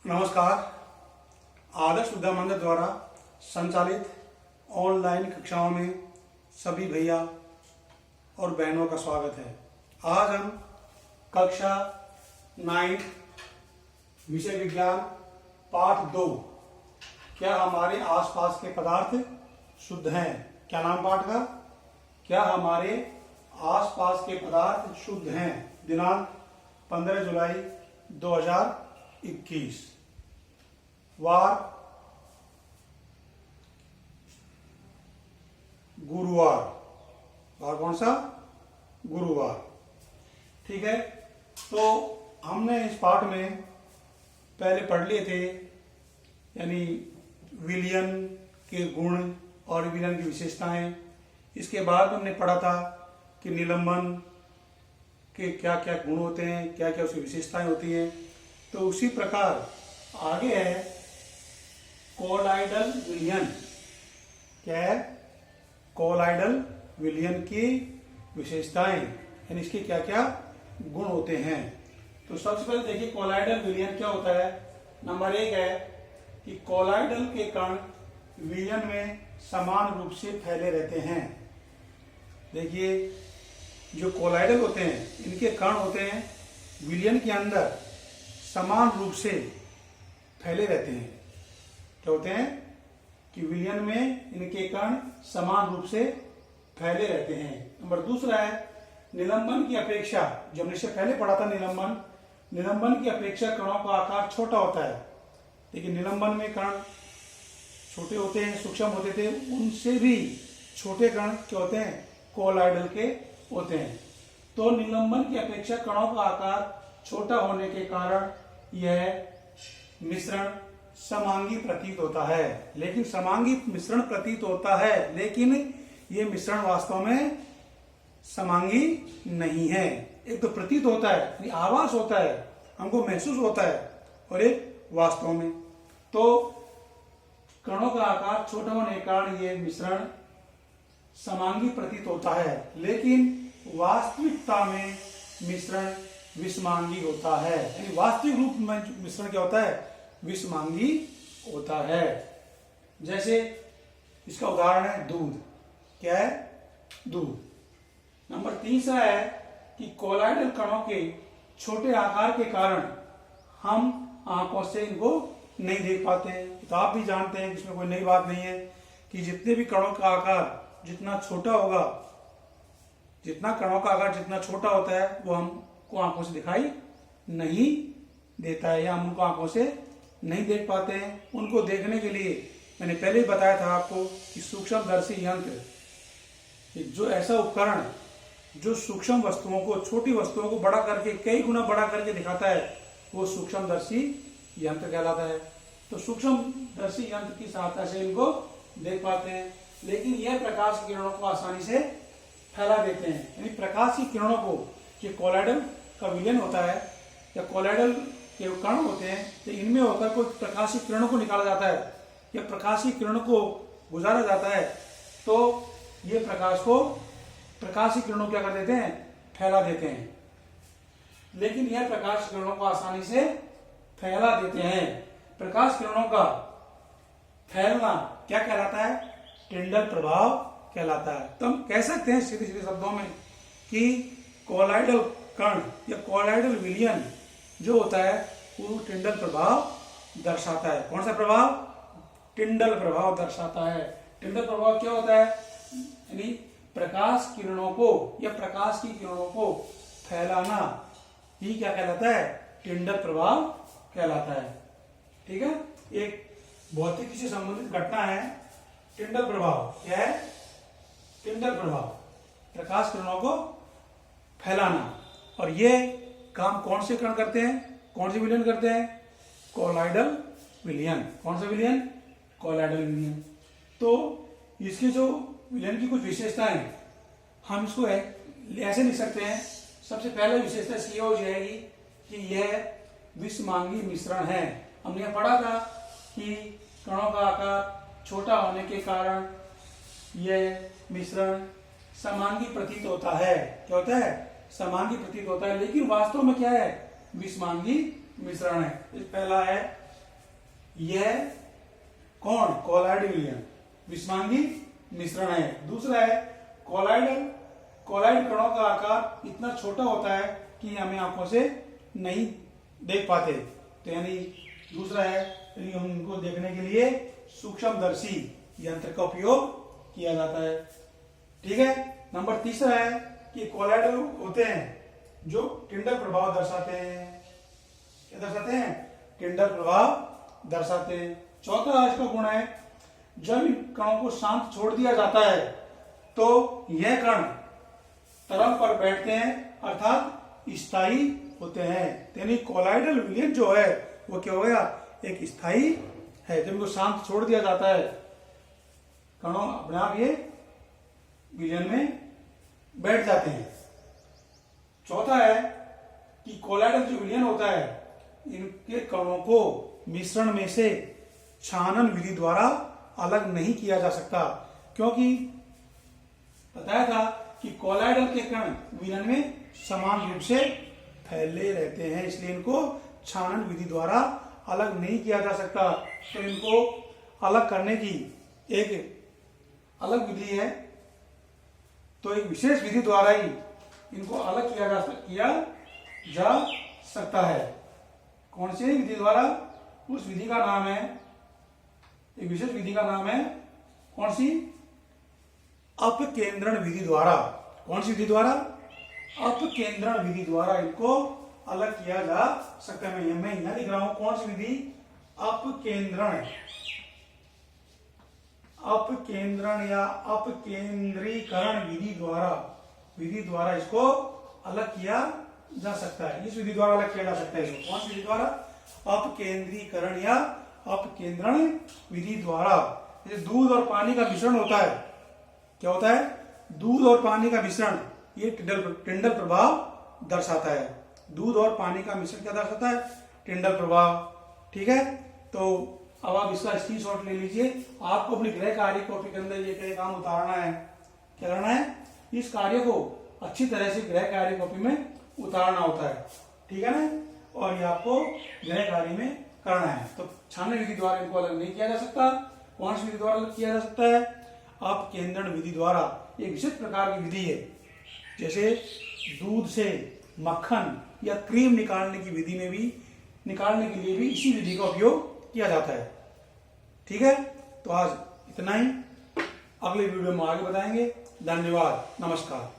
नमस्कार। आदर्श विद्या मंदिर द्वारा संचालित ऑनलाइन कक्षाओं में सभी भैया और बहनों का स्वागत है। आज हम कक्षा 9 विषय विज्ञान पाठ 2 क्या हमारे आसपास के पदार्थ शुद्ध हैं। क्या नाम पाठ का? क्या हमारे आसपास के पदार्थ शुद्ध हैं। दिनांक 15 जुलाई 2021। वार गुरुवार। वार कौन सा? गुरुवार। ठीक है, तो हमने इस पाठ में पहले पढ़ लिए थे, यानी विलयन के गुण और विलयन की विशेषताएं। इसके बाद हमने पढ़ा था कि निलंबन के क्या क्या गुण होते हैं, क्या क्या उसकी विशेषताएं होती हैं। तो उसी प्रकार आगे है कोलाइडल विलयन। क्या है? कोलाइडल विलयन की विशेषताएं, यानी इसके क्या क्या गुण होते हैं। तो सबसे पहले देखिए कोलाइडल विलयन क्या होता है। नंबर 1 है कि कोलाइडल के कण विलयन में समान रूप से फैले रहते हैं। देखिए जो कोलाइडल होते हैं इनके कण होते हैं विलयन के अंदर समान रूप से फैले रहते हैं। क्या होते हैं कि विलयन में इनके कण समान रूप से फैले रहते हैं। नंबर 2 है निलंबन की अपेक्षा। जो हमने इससे पहले पढ़ा था निलंबन की अपेक्षा कणों का आकार छोटा होता है। लेकिन निलंबन में कण छोटे होते हैं, सूक्ष्म होते थे, उनसे भी छोटे कण क्या होते हैं? कोलाइडल के होते हैं। तो निलंबन की अपेक्षा कणों का आकार छोटा होने के कारण यह मिश्रण समांगी प्रतीत होता है। लेकिन समांगी मिश्रण प्रतीत होता है, लेकिन यह मिश्रण वास्तव में समांगी नहीं है। एक तो प्रतीत होता है, यानी आभास होता है, हमको महसूस होता है, और एक वास्तव में। तो कणों का आकार छोटा होने के कारण यह मिश्रण समांगी प्रतीत होता है, लेकिन वास्तविकता में मिश्रण विषमांगी होता है। यानी वास्तविक रूप में मिश्रण क्या होता है? विषमांगी होता है। जैसे इसका उदाहरण है दूध। क्या है? दूध। नंबर 3 है कि कोलाइडल कणों के छोटे आकार के कारण हम आंखों से इनको नहीं देख पाते हैं। तो आप भी जानते हैं, इसमें कोई नई बात नहीं है कि जितने भी कणों का आकार जितना छोटा होगा, जितना कणों का आकार जितना छोटा होता है वो हमको आंखों से दिखाई नहीं देता है, या हम उनको आंखों से नहीं देख पाते हैं। उनको देखने के लिए मैंने पहले ही बताया था आपको कि सूक्ष्मदर्शी यंत्र, जो ऐसा उपकरण जो सूक्ष्म वस्तुओं को, छोटी वस्तुओं को बड़ा करके, कई गुना बड़ा करके दिखाता है, वो सूक्ष्मदर्शी यंत्र कहलाता है। तो सूक्ष्मदर्शी यंत्र की सहायता से इनको देख पाते हैं। लेकिन यह प्रकाश की किरणों को आसानी से फैला देते हैं। यानी प्रकाश की किरणों को, जो कोलाइडल का विलयन होता है या कोलाइडल के कण होते हैं, तो इनमें होकर कोई प्रकाश की किरणों को निकाला जाता है या प्रकाश की किरणों को गुजारा जाता है, तो ये प्रकाश की किरणों क्या कर देते हैं? फैला देते हैं। लेकिन यह प्रकाश किरणों को आसानी से फैला देते हैं। प्रकाश किरणों का फैलना क्या कहलाता है? टिंडल प्रभाव कहलाता है। तो हम कह सकते हैं सीधे सीधे शब्दों में कि कोलाइडल कण या कोलाइडल विलयन जो होता है वो टिंडल प्रभाव दर्शाता है। कौन सा प्रभाव? टिंडल प्रभाव दर्शाता है। टिंडल प्रभाव क्या होता है? यानी प्रकाश किरणों को या प्रकाश की किरणों को फैलाना ही क्या कहलाता है? टिंडल प्रभाव कहलाता है। ठीक है, एक भौतिकी से संबंधित घटना है टिंडल प्रभाव। क्या है? टिंडल प्रभाव, प्रकाश किरणों को फैलाना। और ये काम कौन से कण करते हैं? कौन से विलयन करते हैं? कोलाइडल विलयन। कौन सा विलयन? कोलाइडल विलयन। तो इसके जो विलयन की कुछ विशेषताएं, हम इसको ऐसे लिख सकते हैं। सबसे पहले विशेषता इसकी हो जाएगी कि यह विषमांगी मिश्रण है। हमने पढ़ा था कि कणों का आकार छोटा होने के कारण यह मिश्रण समांगी प्रतीत होता है। क्या होता है? समांगी प्रतीत होता है, लेकिन वास्तव में क्या है? विषमांगी मिश्रण है। पहला है यह कौन? कोलॉइड विलयन, विषमांगी मिश्रण है। दूसरा है कोलॉइड कणों का आकार इतना छोटा होता है कि हमें आंखों से नहीं देख पाते, तो यानी दूसरा है यानी हम उनको देखने के लिए सूक्ष्मदर्शी यंत्र का उपयोग किया जाता है। ठीक है। नंबर तीसरा है कि कोलॉइड होते हैं जो टिंडल प्रभाव दर्शाते हैं। क्या दर्शाते हैं? टिंडल प्रभाव दर्शाते हैं। चौथा इसका गुण है जब इन कणों को शांत छोड़ दिया जाता है तो यह कण तरल पर बैठते हैं अर्थात स्थायी होते हैं। यानी कोलॉइडल विलयन जो है वो क्या हो गया? एक स्थायी है। जब इनको शांत छोड़ दिया जाता है कणों अपने आप ये विलयन में बैठ जाते हैं। चौथा है कि कोलॉइडल जो विलयन होता है इनके कणों को मिश्रण में से छानन विधि द्वारा अलग नहीं किया जा सकता, क्योंकि बताया था कि कोलॉइडल के कण विलयन में समान रूप से फैले रहते हैं, इसलिए इनको छानन विधि द्वारा अलग नहीं किया जा सकता। तो इनको अलग करने की एक अलग विधि है, तो एक विशेष विधि द्वारा ही इनको अलग किया जा सकता है। कौन सी विधि द्वारा? उस विधि का नाम है, एक विशेष विधि का नाम है कौन सी? अपकेंद्रण विधि द्वारा। कौन सी विधि द्वारा? अपकेंद्रण विधि द्वारा इनको अलग किया जा सकता है। मैं यहां लिख रहा हूं कौन सी विधि? अपकेंद्रण या अपकेंद्रीकरण विधि द्वारा इसको अलग किया जा सकता है। इस विधि द्वारा अलग किया जा सकता है इसको। कौन सी विधि द्वारा? अपकेंद्रीकरण या अपकेंद्रण विधि द्वारा। जैसे दूध और पानी का मिश्रण होता है, क्या होता है? दूध और पानी का मिश्रण ये टिंडल प्रभाव दर्शाता है। दूध और पानी का मिश्रण क्या दर्शाता है? टिंडल प्रभाव। ठीक है। तो अब आप इसका स्क्रीनशॉट ले लीजिए। आपको अपनी गृह कार्य कॉपी के अंदर ये काम उतारना है। क्या करना है? इस कार्य को अच्छी तरह से गृह कार्य कॉपी में उतारना होता है। ठीक है ना? और ये आपको गृह कार्य में करना है। तो छानन विधि द्वारा इनको अलग नहीं किया जा सकता। कौन सी विधि द्वारा अलग किया जा सकता है? अपकेंद्रण विधि द्वारा। एक विशिष्ट प्रकार की विधि है। जैसे दूध से मक्खन या क्रीम निकालने के लिए भी इसी विधि का उपयोग किया जाता है। ठीक है। तो आज इतना ही, अगले वीडियो में आगे बताएंगे। धन्यवाद, नमस्कार।